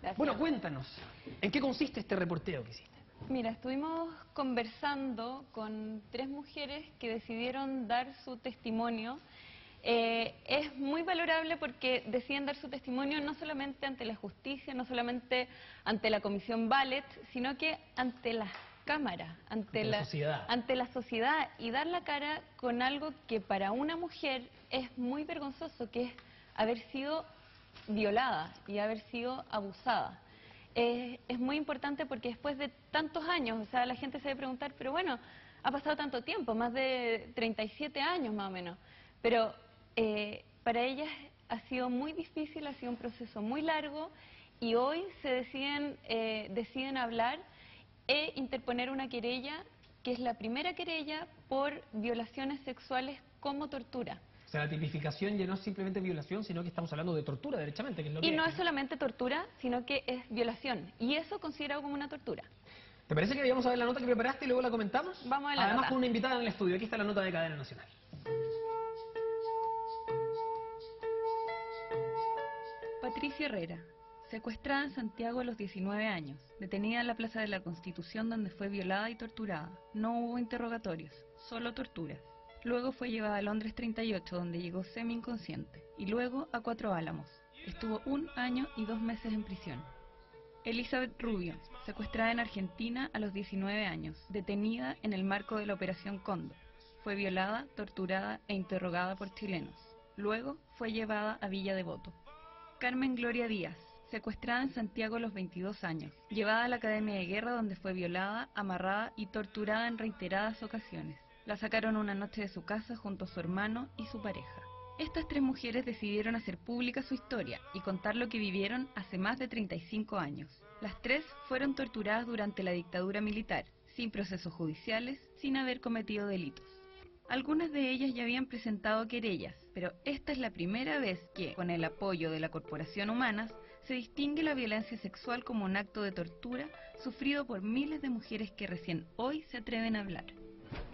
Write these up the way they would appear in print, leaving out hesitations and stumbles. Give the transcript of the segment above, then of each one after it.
Gracias. Bueno, cuéntanos, ¿en qué consiste este reporteo que hiciste? Mira, estuvimos conversando con 3 mujeres que decidieron dar su testimonio. Es muy valorable porque deciden dar su testimonio no solamente ante la justicia, no solamente ante la Comisión Ballet, sino que ante las cámaras, ante la sociedad, y dar la cara con algo que para una mujer es muy vergonzoso, que es haber sido violada y haber sido abusada. Es muy importante porque después de tantos años, o sea, la gente se debe preguntar, pero bueno, ha pasado tanto tiempo, más de 37 años más o menos, pero para ellas ha sido muy difícil, ha sido un proceso muy largo, y hoy se deciden hablar e interponer una querella, que es la primera querella por violaciones sexuales como tortura. O sea, la tipificación ya no es simplemente violación, sino que estamos hablando de tortura, derechamente, que es lo que Y no es solamente tortura, sino que es violación, y eso considerado como una tortura. ¿Te parece que vayamos a ver la nota que preparaste y luego la comentamos? Vamos a ver la Además, nota. con una invitada en el estudio. Aquí está la nota de Cadena Nacional. Patricia Herrera, secuestrada en Santiago a los 19 años, detenida en la Plaza de la Constitución donde fue violada y torturada. No hubo interrogatorios, solo torturas. Luego fue llevada a Londres 38, donde llegó semi-inconsciente, y luego a Cuatro Álamos. Estuvo 1 año y 2 meses en prisión. Elizabeth Rubio, secuestrada en Argentina a los 19 años, detenida en el marco de la Operación Cóndor. Fue violada, torturada e interrogada por chilenos. Luego fue llevada a Villa Devoto. Carmen Gloria Díaz, secuestrada en Santiago a los 22 años, llevada a la Academia de Guerra donde fue violada, amarrada y torturada en reiteradas ocasiones. La sacaron una noche de su casa junto a su hermano y su pareja. Estas 3 mujeres decidieron hacer pública su historia y contar lo que vivieron hace más de 35 años. Las 3 fueron torturadas durante la dictadura militar, sin procesos judiciales, sin haber cometido delitos. Algunas de ellas ya habían presentado querellas, pero esta es la primera vez que, con el apoyo de la Corporación Humanas, se distingue la violencia sexual como un acto de tortura sufrido por miles de mujeres que recién hoy se atreven a hablar.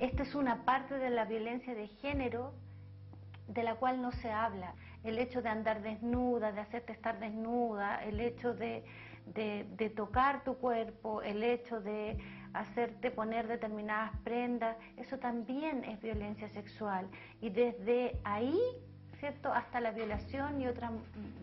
Esta es una parte de la violencia de género de la cual no se habla. El hecho de andar desnuda, de hacerte estar desnuda, el hecho de tocar tu cuerpo, el hecho de hacerte poner determinadas prendas, eso también es violencia sexual. Y desde ahí, ¿cierto?, hasta la violación y otras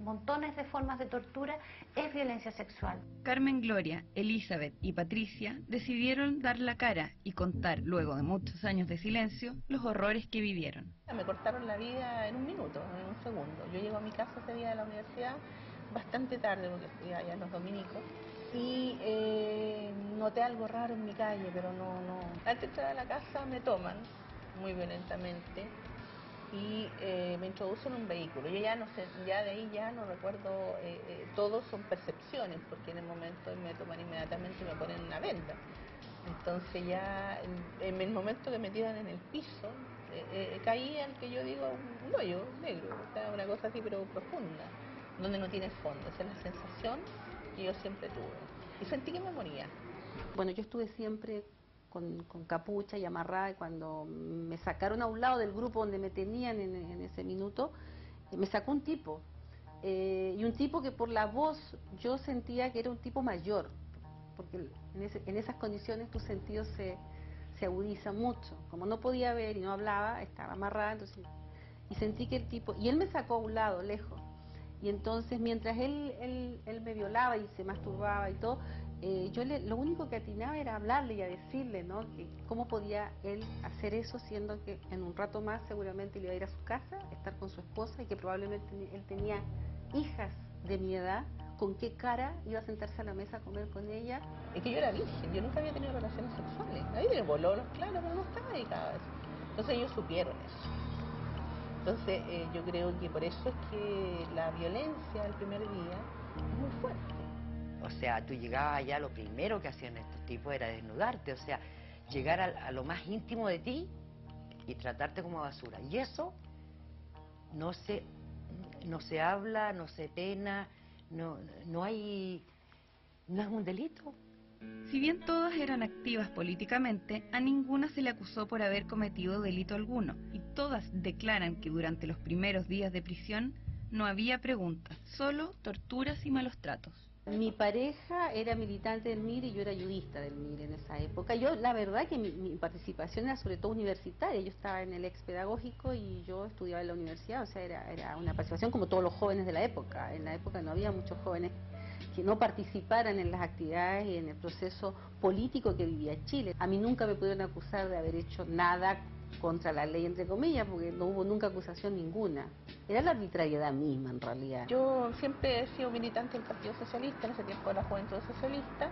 montones de formas de tortura, es violencia sexual. Carmen Gloria, Elizabeth y Patricia decidieron dar la cara y contar, luego de muchos años de silencio, los horrores que vivieron. Me cortaron la vida en 1 minuto, en 1 segundo. Yo llego a mi casa ese día de la universidad bastante tarde, porque estudiaba allá en los dominicos, y noté algo raro en mi calle, pero no. Antes de entrar a la casa me toman muy violentamente y me introducen en un vehículo. Yo ya no sé, ya de ahí ya no recuerdo, todos son percepciones, porque en el momento me toman inmediatamente y me ponen una venda. Entonces ya en el momento que me tiran en el piso, caí en que yo digo un hoyo negro, o sea, una cosa así pero profunda, donde no tiene fondo. Esa es la sensación que yo siempre tuve. Y sentí que me moría. Bueno, yo estuve siempre con capucha y amarrada, y cuando me sacaron a un lado del grupo donde me tenían en ese minuto, me sacó un tipo. Y un tipo que por la voz yo sentía que era un tipo mayor, porque en esas condiciones tus sentidos se agudizan mucho. Como no podía ver y no hablaba, estaba amarrada, entonces, y sentí que el tipo, y él me sacó a un lado, lejos, y entonces mientras él me violaba y se masturbaba y todo, yo lo único que atinaba era hablarle y a decirle, ¿no?, que cómo podía él hacer eso, siendo que en un rato más seguramente le iba a ir a su casa, estar con su esposa, y que probablemente él tenía hijas de mi edad. ¿Con qué cara iba a sentarse a la mesa a comer con ella? Es que yo era virgen, yo nunca había tenido relaciones sexuales. Había tenido bololos, claro, pero no estaba dedicada a eso. Entonces ellos supieron eso. Entonces yo creo que por eso es que la violencia el primer día es muy fuerte. O sea, tú llegabas allá, lo primero que hacían estos tipos era desnudarte, o sea, llegar a lo más íntimo de ti y tratarte como basura. Y eso no se habla, no se pena, no es un delito. Si bien todas eran activas políticamente, a ninguna se le acusó por haber cometido delito alguno, y todas declaran que durante los primeros días de prisión no había preguntas, solo torturas y malos tratos. Mi pareja era militante del MIR y yo era ayudista del MIR en esa época. Yo, la verdad que mi participación era sobre todo universitaria. Yo estaba en el ex pedagógico y yo estudiaba en la universidad, o sea, era una participación como todos los jóvenes de la época. En la época no había muchos jóvenes que no participaran en las actividades y en el proceso político que vivía Chile. A mí nunca me pudieron acusar de haber hecho nada contra la ley, entre comillas, porque no hubo nunca acusación ninguna. Era la arbitrariedad misma, en realidad. Yo siempre he sido militante del Partido Socialista, en ese tiempo de la Juventud Socialista.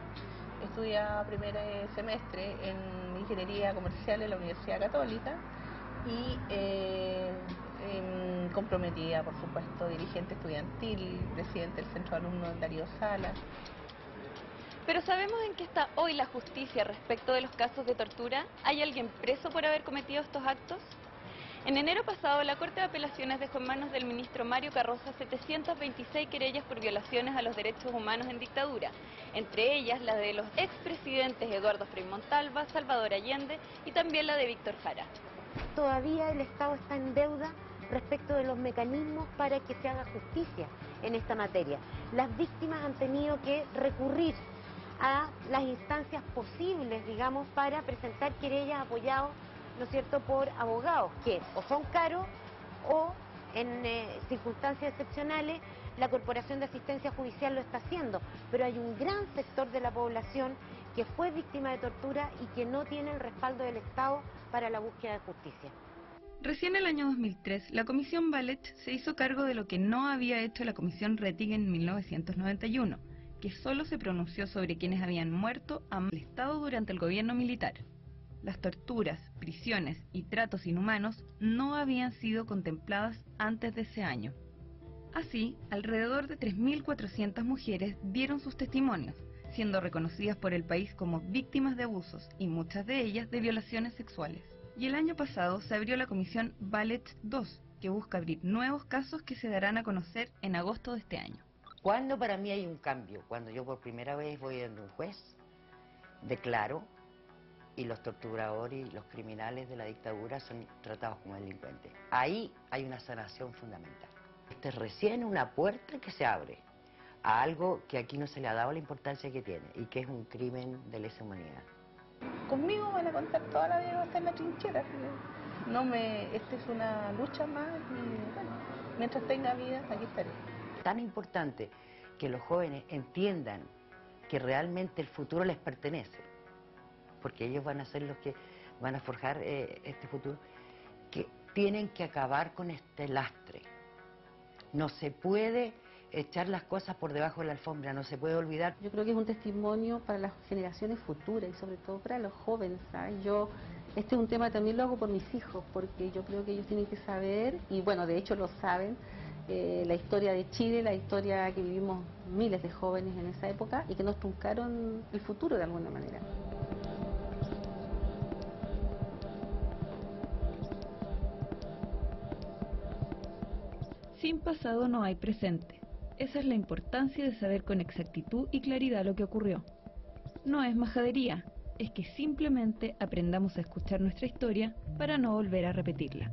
Estudiaba primer semestre en Ingeniería Comercial en la Universidad Católica y comprometida, por supuesto, dirigente estudiantil, presidente del Centro de Alumnos Darío Salas. Pero ¿sabemos en qué está hoy la justicia respecto de los casos de tortura? ¿Hay alguien preso por haber cometido estos actos? En enero pasado, la Corte de Apelaciones dejó en manos del ministro Mario Carroza 726 querellas por violaciones a los derechos humanos en dictadura, entre ellas la de los expresidentes Eduardo Frei Montalva, Salvador Allende y también la de Víctor Jara. Todavía el Estado está en deuda respecto de los mecanismos para que se haga justicia en esta materia. Las víctimas han tenido que recurrir a las instancias posibles, digamos, para presentar querellas apoyados, ¿no es cierto?, por abogados que o son caros o en circunstancias excepcionales la Corporación de Asistencia Judicial lo está haciendo, pero hay un gran sector de la población que fue víctima de tortura y que no tiene el respaldo del Estado para la búsqueda de justicia. Recién en el año 2003, la Comisión Valech se hizo cargo de lo que no había hecho la Comisión Rettig en 1991, que solo se pronunció sobre quienes habían muerto al Estado durante el gobierno militar. Las torturas, prisiones y tratos inhumanos no habían sido contempladas antes de ese año. Así, alrededor de 3.400 mujeres dieron sus testimonios, siendo reconocidas por el país como víctimas de abusos y muchas de ellas de violaciones sexuales. Y el año pasado se abrió la Comisión Valech II, que busca abrir nuevos casos que se darán a conocer en agosto de este año. Cuando para mí hay un cambio, cuando yo por primera vez voy a un juez, declaro, y los torturadores y los criminales de la dictadura son tratados como delincuentes. Ahí hay una sanación fundamental. Esta es recién una puerta que se abre a algo que aquí no se le ha dado la importancia que tiene y que es un crimen de lesa humanidad. Conmigo van a contar toda la vida que va a estar en la trinchera. Esta es una lucha más y bueno, mientras tenga vida, aquí estaré. Tan importante que los jóvenes entiendan que realmente el futuro les pertenece, porque ellos van a ser los que van a forjar este futuro, que tienen que acabar con este lastre. No se puede echar las cosas por debajo de la alfombra, no se puede olvidar. Yo creo que es un testimonio para las generaciones futuras y sobre todo para los jóvenes, ¿sabes? Este es un tema también lo hago por mis hijos, porque yo creo que ellos tienen que saber, y bueno, de hecho lo saben, la historia de Chile, la historia que vivimos miles de jóvenes en esa época y que nos truncaron el futuro de alguna manera. Sin pasado no hay presente. Esa es la importancia de saber con exactitud y claridad lo que ocurrió. No es majadería, es que simplemente aprendamos a escuchar nuestra historia para no volver a repetirla.